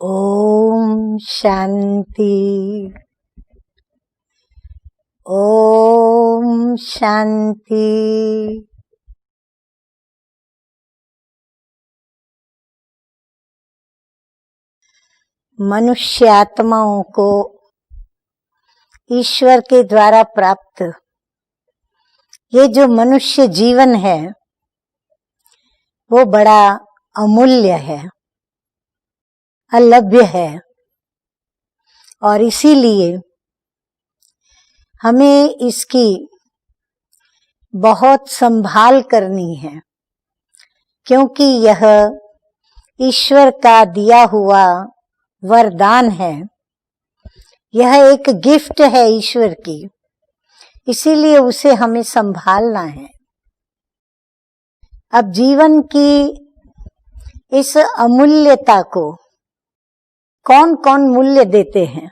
ओम शांति। ओम शांति। मनुष्य आत्माओं को ईश्वर के द्वारा प्राप्त ये जो मनुष्य जीवन है वो बड़ा अमूल्य है, अलभ्य है, और इसीलिए हमें इसकी बहुत संभाल करनी है, क्योंकि यह ईश्वर का दिया हुआ वरदान है। यह एक गिफ्ट है ईश्वर की, इसीलिए उसे हमें संभालना है। अब जीवन की इस अमूल्यता को कौन कौन मूल्य देते हैं,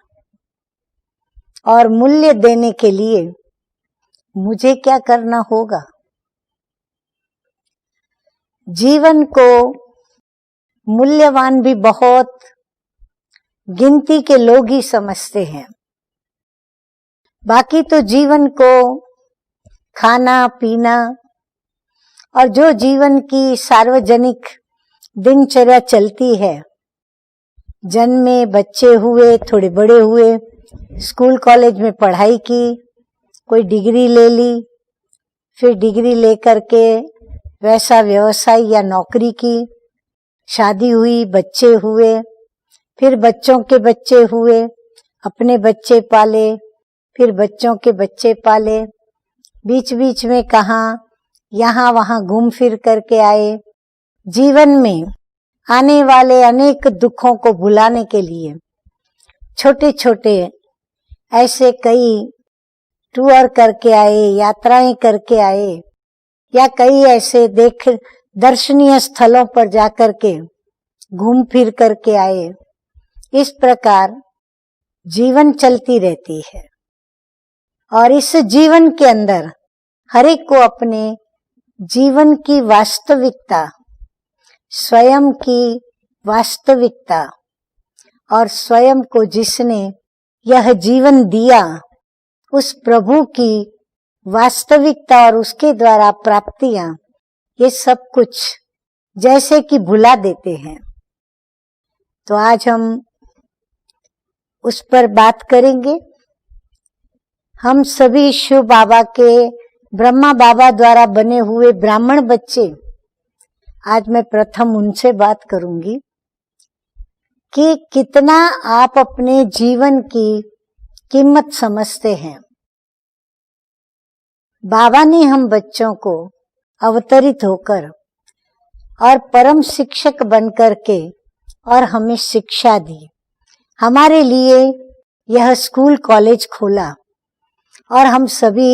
और मूल्य देने के लिए मुझे क्या करना होगा? जीवन को मूल्यवान भी बहुत गिनती के लोग ही समझते हैं। बाकी तो जीवन को खाना पीना और जो जीवन की सार्वजनिक दिनचर्या चलती है, जन्मे, बच्चे हुए, थोड़े बड़े हुए, स्कूल कॉलेज में पढ़ाई की, कोई डिग्री ले ली, फिर डिग्री लेकर के वैसा व्यवसाय या नौकरी की, शादी हुई, बच्चे हुए, फिर बच्चों के बच्चे हुए, अपने बच्चे पाले, फिर बच्चों के बच्चे पाले, बीच बीच में कहाँ यहाँ वहाँ घूम फिर करके आए। जीवन में आने वाले अनेक दुखों को भुलाने के लिए छोटे छोटे ऐसे कई टूर करके आए, यात्राएं करके आए, या कई ऐसे दर्शनीय स्थलों पर जाकर के घूम फिर करके आए। इस प्रकार जीवन चलती रहती है, और इस जीवन के अंदर हर एक को अपने जीवन की वास्तविकता, स्वयं की वास्तविकता, और स्वयं को जिसने यह जीवन दिया उस प्रभु की वास्तविकता और उसके द्वारा प्राप्तियां, ये सब कुछ जैसे कि भुला देते हैं। तो आज हम उस पर बात करेंगे। हम सभी शिव बाबा के, ब्रह्मा बाबा द्वारा बने हुए ब्राह्मण बच्चे, आज मैं प्रथम उनसे बात करूंगी कि कितना आप अपने जीवन की कीमत समझते हैं। बाबा ने हम बच्चों को अवतरित होकर और परम शिक्षक बनकर के और हमें शिक्षा दी। हमारे लिए यह स्कूल कॉलेज खोला, और हम सभी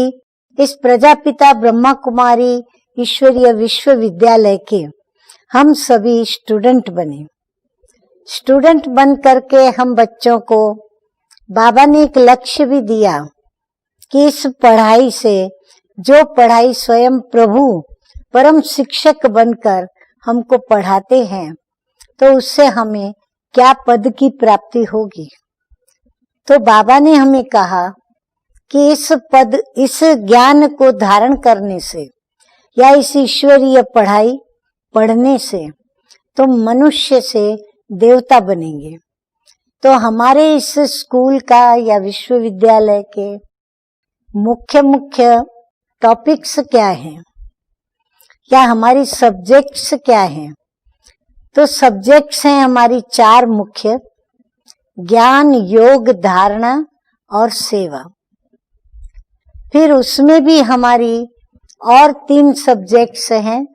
इस प्रजापिता ब्रह्मा कुमारी ईश्वरीय विश्वविद्यालय के हम सभी स्टूडेंट बने। स्टूडेंट बन करके हम बच्चों को बाबा ने एक लक्ष्य भी दिया कि इस पढ़ाई से, जो पढ़ाई स्वयं प्रभु परम शिक्षक बनकर हमको पढ़ाते हैं, तो उससे हमें क्या पद की प्राप्ति होगी। तो बाबा ने हमें कहा कि इस ज्ञान को धारण करने से या इस ईश्वरीय पढ़ाई पढ़ने से तुम मनुष्य से देवता बनेंगे। तो हमारे इस स्कूल का या विश्वविद्यालय के मुख्य टॉपिक्स क्या हैं, या हमारी सब्जेक्ट्स क्या हैं? तो सब्जेक्ट्स हैं हमारी 4 मुख्य: ज्ञान, योग, धारणा और सेवा। फिर उसमें भी हमारी और 3 सब्जेक्ट्स हैं: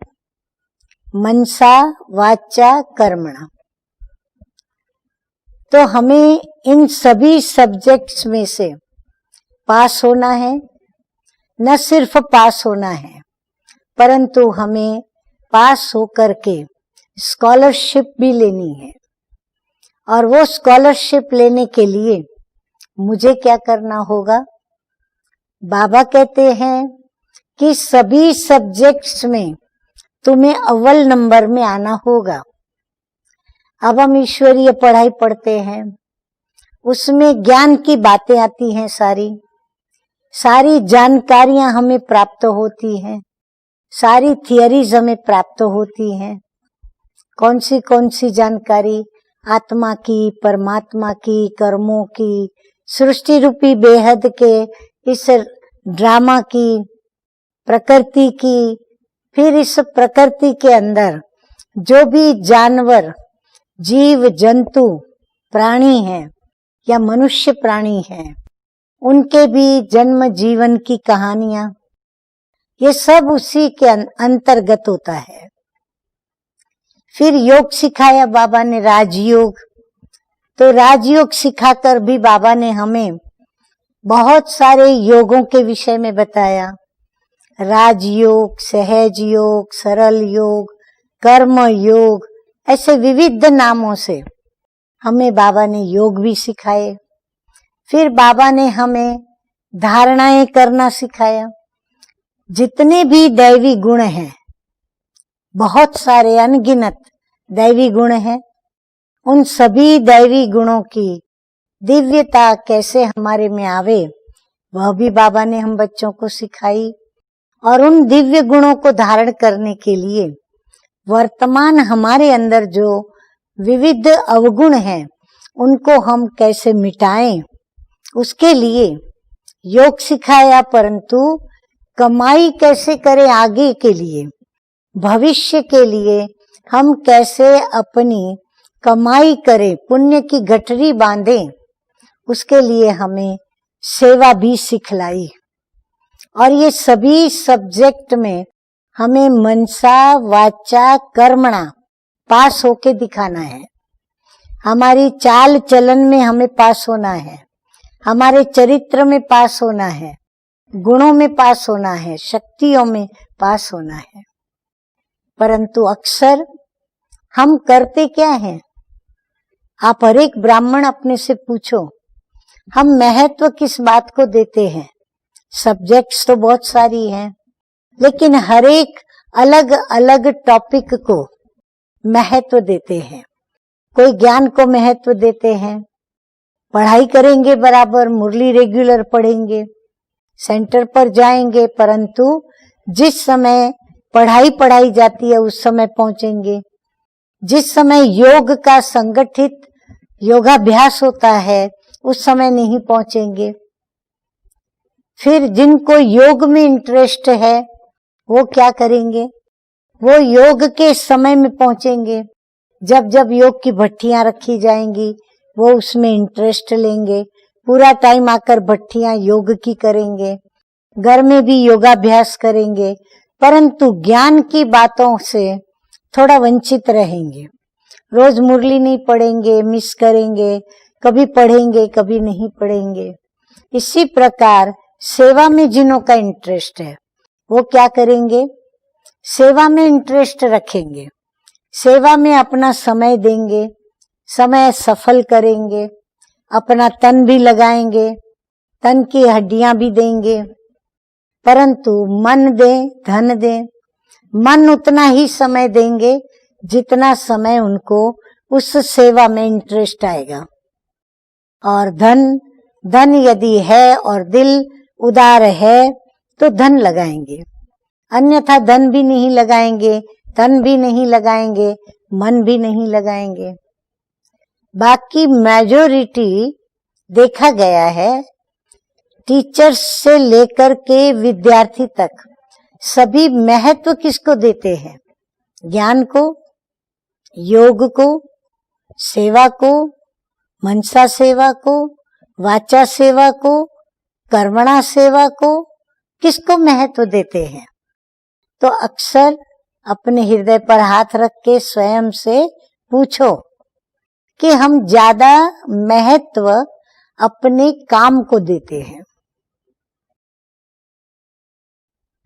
मनसा, वाचा, कर्मणा। तो हमें इन सभी सब्जेक्ट्स में से पास होना है। न सिर्फ पास होना है, परंतु हमें पास होकर के स्कॉलरशिप भी लेनी है। और वो स्कॉलरशिप लेने के लिए मुझे क्या करना होगा? बाबा कहते हैं कि सभी सब्जेक्ट्स में तुम्हें अव्वल नंबर में आना होगा। अब हम ईश्वरीय पढ़ाई पढ़ते हैं, उसमें ज्ञान की बातें आती हैं, सारी जानकारियां हमें प्राप्त होती हैं, सारी थियरीज हमें प्राप्त होती हैं। कौन सी जानकारी? आत्मा की, परमात्मा की, कर्मों की, सृष्टि रूपी बेहद के इस ड्रामा की, प्रकृति की। फिर इस प्रकृति के अंदर जो भी जानवर, जीव जंतु, प्राणी हैं या मनुष्य प्राणी हैं, उनके भी जन्म जीवन की कहानियां, ये सब उसी के अंतर्गत होता है। फिर योग सिखाया बाबा ने, राजयोग। तो राजयोग सिखाकर भी बाबा ने हमें बहुत सारे योगों के विषय में बताया। राजयोग, सहज योग, सरल योग, कर्म योग, ऐसे विविध नामों से हमें बाबा ने योग भी सिखाए। फिर बाबा ने हमें धारणाएं करना सिखाया। जितने भी दैवी गुण हैं, बहुत सारे अनगिनत दैवी गुण हैं, उन सभी दैवी गुणों की दिव्यता कैसे हमारे में आवे, वह भी बाबा ने हम बच्चों को सिखाई। और उन दिव्य गुणों को धारण करने के लिए वर्तमान हमारे अंदर जो विविध अवगुण हैं, उनको हम कैसे मिटाएं, उसके लिए योग सिखाया। परंतु कमाई कैसे करें आगे के लिए, भविष्य के लिए हम कैसे अपनी कमाई करें, पुण्य की गठरी बांधें, उसके लिए हमें सेवा भी सिखलाई। और ये सभी सब्जेक्ट में हमें मनसा वाचा कर्मणा पास होके दिखाना है। हमारी चाल चलन में हमें पास होना है, हमारे चरित्र में पास होना है, गुणों में पास होना है, शक्तियों में पास होना है। परंतु अक्सर हम करते क्या हैं? आप हर एक ब्राह्मण अपने से पूछो, हम महत्व किस बात को देते हैं? सब्जेक्ट्स तो बहुत सारी हैं, लेकिन हर एक अलग अलग टॉपिक को महत्व देते हैं। कोई ज्ञान को महत्व देते हैं, पढ़ाई करेंगे बराबर, मुरली रेगुलर पढ़ेंगे, सेंटर पर जाएंगे, परंतु जिस समय पढ़ाई पढ़ाई जाती है उस समय पहुंचेंगे। जिस समय योग का संगठित योगाभ्यास होता है उस समय नहीं पहुंचेंगे। फिर जिनको योग में इंटरेस्ट है वो क्या करेंगे? वो योग के समय में पहुंचेंगे। जब जब योग की भट्टियां रखी जाएंगी वो उसमें इंटरेस्ट लेंगे, पूरा टाइम आकर भट्टियां योग की करेंगे, घर में भी योगाभ्यास करेंगे, परंतु ज्ञान की बातों से थोड़ा वंचित रहेंगे। रोज मुरली नहीं पढ़ेंगे, मिस करेंगे, कभी पढ़ेंगे कभी नहीं पढ़ेंगे। इसी प्रकार सेवा में जिन्हों का इंटरेस्ट है वो क्या करेंगे? सेवा में इंटरेस्ट रखेंगे, सेवा में अपना समय देंगे, समय सफल करेंगे, अपना तन भी लगाएंगे, तन की हड्डियां भी देंगे, परंतु मन दें, धन दें। मन उतना ही समय देंगे जितना समय उनको उस सेवा में इंटरेस्ट आएगा, और धन यदि है और दिल उदार है तो धन लगाएंगे, अन्यथा धन भी नहीं लगाएंगे, तन भी नहीं लगाएंगे, मन भी नहीं लगाएंगे। बाकी मेजॉरिटी देखा गया है, टीचर्स से लेकर के विद्यार्थी तक सभी महत्व किसको देते हैं? ज्ञान को, योग को, सेवा को, मनसा सेवा को, वाचा सेवा को, कर्मणा सेवा को, किसको महत्व देते हैं? तो अक्सर अपने हृदय पर हाथ रख के स्वयं से पूछो कि हम ज्यादा महत्व अपने काम को देते हैं।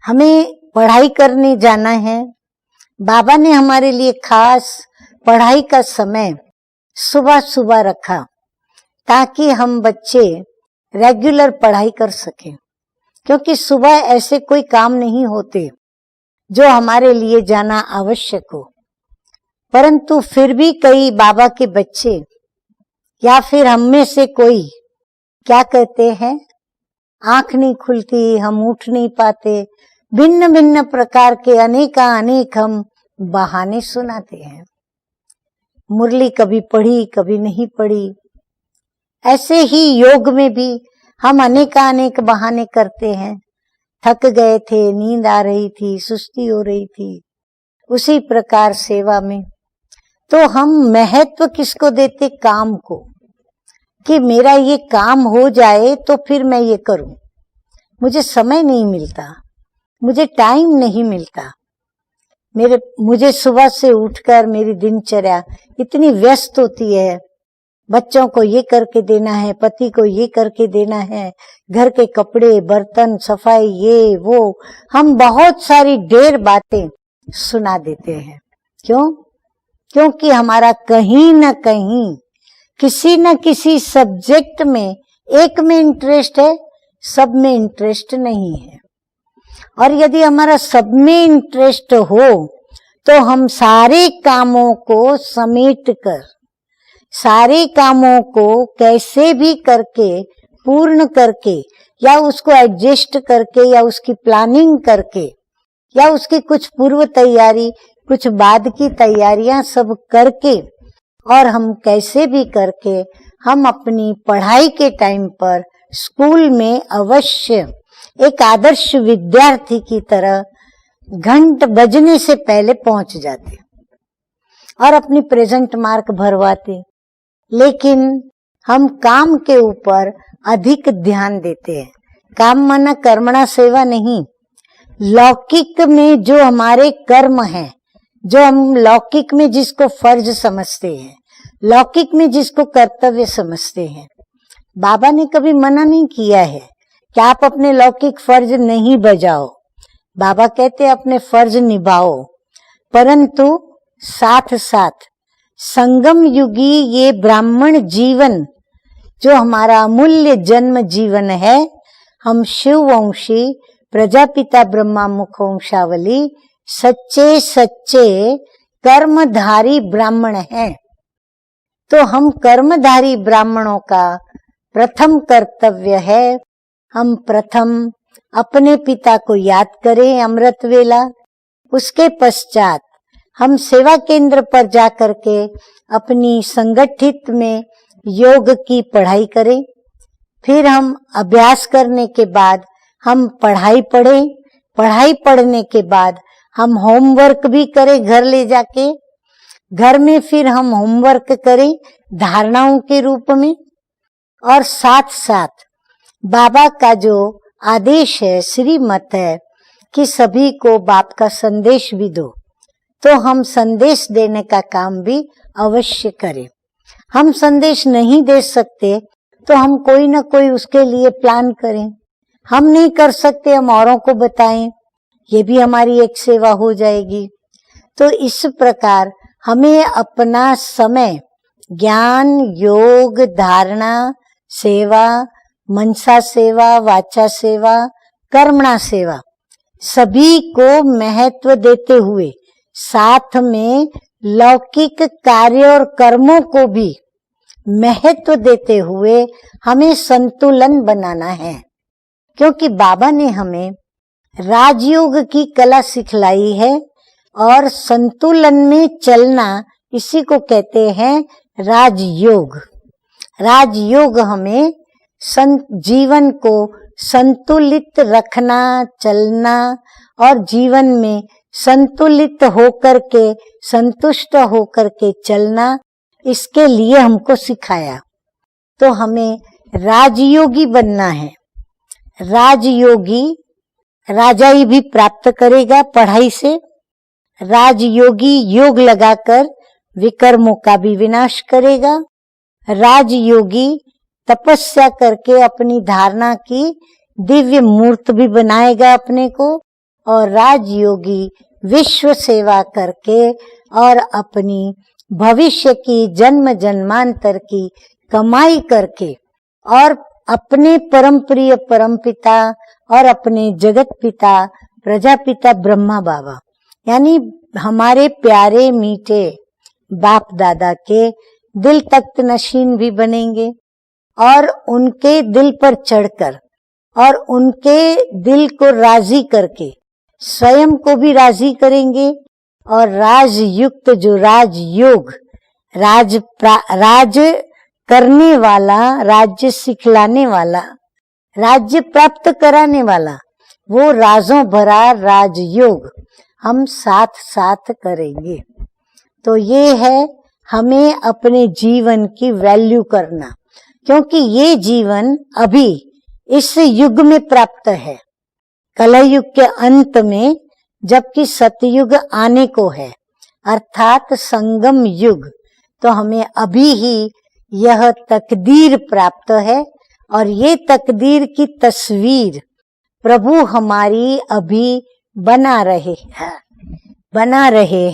हमें पढ़ाई करने जाना है, बाबा ने हमारे लिए खास पढ़ाई का समय सुबह सुबह रखा ताकि हम बच्चे रेगुलर पढ़ाई कर सकें, क्योंकि सुबह ऐसे कोई काम नहीं होते जो हमारे लिए जाना आवश्यक हो। परंतु फिर भी कई बाबा के बच्चे या फिर हम में से कोई क्या कहते हैं, आंख नहीं खुलती, हम उठ नहीं पाते, भिन्न भिन्न प्रकार के अनेक हम बहाने सुनाते हैं। मुरली कभी पढ़ी कभी नहीं पढ़ी। ऐसे ही योग में भी हम अनेक बहाने करते हैं। थक गए थे, नींद आ रही थी, सुस्ती हो रही थी। उसी प्रकार सेवा में तो हम महत्व किसको देते, काम को, कि मेरा ये काम हो जाए तो फिर मैं ये करूं। मुझे समय नहीं मिलता, मुझे टाइम नहीं मिलता। मुझे सुबह से उठकर मेरी दिनचर्या इतनी व्यस्त होती है, बच्चों को ये करके देना है, पति को ये करके देना है, घर के कपड़े बर्तन सफाई ये वो, हम बहुत सारी ढेर बातें सुना देते हैं। क्यों? क्योंकि हमारा कहीं न कहीं किसी न किसी सब्जेक्ट में एक में इंटरेस्ट है, सब में इंटरेस्ट नहीं है। और यदि हमारा सब में इंटरेस्ट हो तो हम सारे कामों को समेट कर, सारे कामों को कैसे भी करके पूर्ण करके, या उसको एडजस्ट करके, या उसकी प्लानिंग करके, या उसकी कुछ पूर्व तैयारी, कुछ बाद की तैयारियां सब करके, और हम कैसे भी करके हम अपनी पढ़ाई के टाइम पर स्कूल में अवश्य एक आदर्श विद्यार्थी की तरह घंट बजने से पहले पहुंच जाते और अपनी प्रेजेंट मार्क भरवाते। लेकिन हम काम के ऊपर अधिक ध्यान देते हैं। काम माना कर्मणा सेवा नहीं, लौकिक में जो हमारे कर्म हैं, जो हम लौकिक में जिसको फर्ज समझते हैं, लौकिक में जिसको कर्तव्य समझते हैं, बाबा ने कभी मना नहीं किया है कि आप अपने लौकिक फर्ज नहीं बजाओ। बाबा कहते अपने फर्ज निभाओ, परंतु साथ साथ संगम युगी ये ब्राह्मण जीवन जो हमारा अमूल्य जन्म जीवन है, हम शिववंशी प्रजापिता ब्रह्मा मुखवंशावली सच्चे सच्चे कर्मधारी ब्राह्मण हैं। तो हम कर्मधारी ब्राह्मणों का प्रथम कर्तव्य है, हम प्रथम अपने पिता को याद करें अमृत वेला। उसके पश्चात हम सेवा केंद्र पर जाकर के अपनी संगठित में योग की पढ़ाई करें। फिर हम अभ्यास करने के बाद हम पढ़ाई पढ़ें। पढ़ाई पढ़ने के बाद हम होमवर्क भी करें घर ले जाके। घर में फिर हम होमवर्क करें धारणाओं के रूप में, और साथ साथ बाबा का जो आदेश है, श्रीमत है कि सभी को बाप का संदेश भी दो, तो हम संदेश देने का काम भी अवश्य करें। हम संदेश नहीं दे सकते तो हम कोई ना कोई उसके लिए प्लान करें। हम नहीं कर सकते, हम औरों को बताएं, ये भी हमारी एक सेवा हो जाएगी। तो इस प्रकार हमें अपना समय ज्ञान, योग, धारणा, सेवा, मनसा सेवा, वाचा सेवा, कर्मणा सेवा सभी को महत्व देते हुए, साथ में लौकिक कार्य और कर्मों को भी महत्व देते हुए हमें संतुलन बनाना है। क्योंकि बाबा ने हमें राजयोग की कला सिखलाई है, और संतुलन में चलना इसी को कहते हैं राजयोग। राजयोग हमें जीवन को संतुलित रखना, चलना, और जीवन में संतुलित होकर के, संतुष्ट होकर के चलना, इसके लिए हमको सिखाया। तो हमें राजयोगी बनना है। राजयोगी राजाई भी प्राप्त करेगा पढ़ाई से। राजयोगी योग लगाकर विकर्मों का भी विनाश करेगा। राजयोगी तपस्या करके अपनी धारणा की दिव्य मूर्त भी बनाएगा अपने को, और राजयोगी विश्व सेवा करके और अपनी भविष्य की जन्म जन्मांतर की कमाई करके, और अपने परम प्रिय परमपिता और अपने जगत पिता प्रजापिता ब्रह्मा बाबा, यानी हमारे प्यारे मीठे बाप दादा के दिल तख्त नशीन भी बनेंगे और उनके दिल पर चढ़कर और उनके दिल को राजी करके स्वयं को भी राजी करेंगे और राजयुक्त जो राजयोग राज करने वाला, राज्य सिखलाने वाला, राज्य प्राप्त कराने वाला, वो राजों भरा राजयोग हम साथ साथ करेंगे। तो ये है हमें अपने जीवन की वैल्यू करना, क्योंकि ये जीवन अभी इस युग में प्राप्त है, कलयुग के अंत में, जबकि सतयुग आने को है, अर्थात संगम युग। तो हमें अभी ही यह तकदीर प्राप्त है और ये तकदीर की तस्वीर प्रभु हमारी अभी बना रहे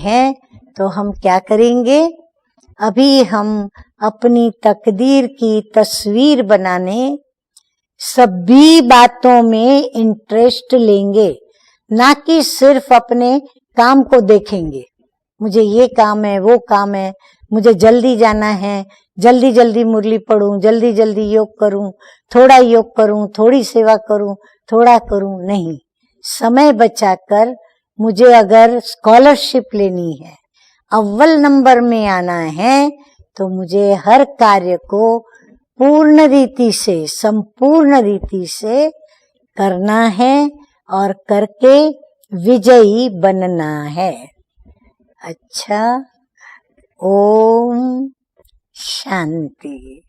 हैं। तो हम क्या करेंगे? अभी हम अपनी तकदीर की तस्वीर बनाने सभी बातों में इंटरेस्ट लेंगे, ना कि सिर्फ अपने काम को देखेंगे। मुझे ये काम है, वो काम है, मुझे जल्दी जाना है, जल्दी जल्दी मुरली पढ़ूं, जल्दी जल्दी योग करूं, थोड़ा योग करूं, थोड़ी सेवा करूं, थोड़ा करूं, नहीं। समय बचाकर मुझे अगर स्कॉलरशिप लेनी है, अव्वल नंबर में आना है, तो मुझे हर कार्य को पूर्ण रीति से, संपूर्ण रीति से करना है और करके विजयी बनना है। अच्छा, ओम शांति।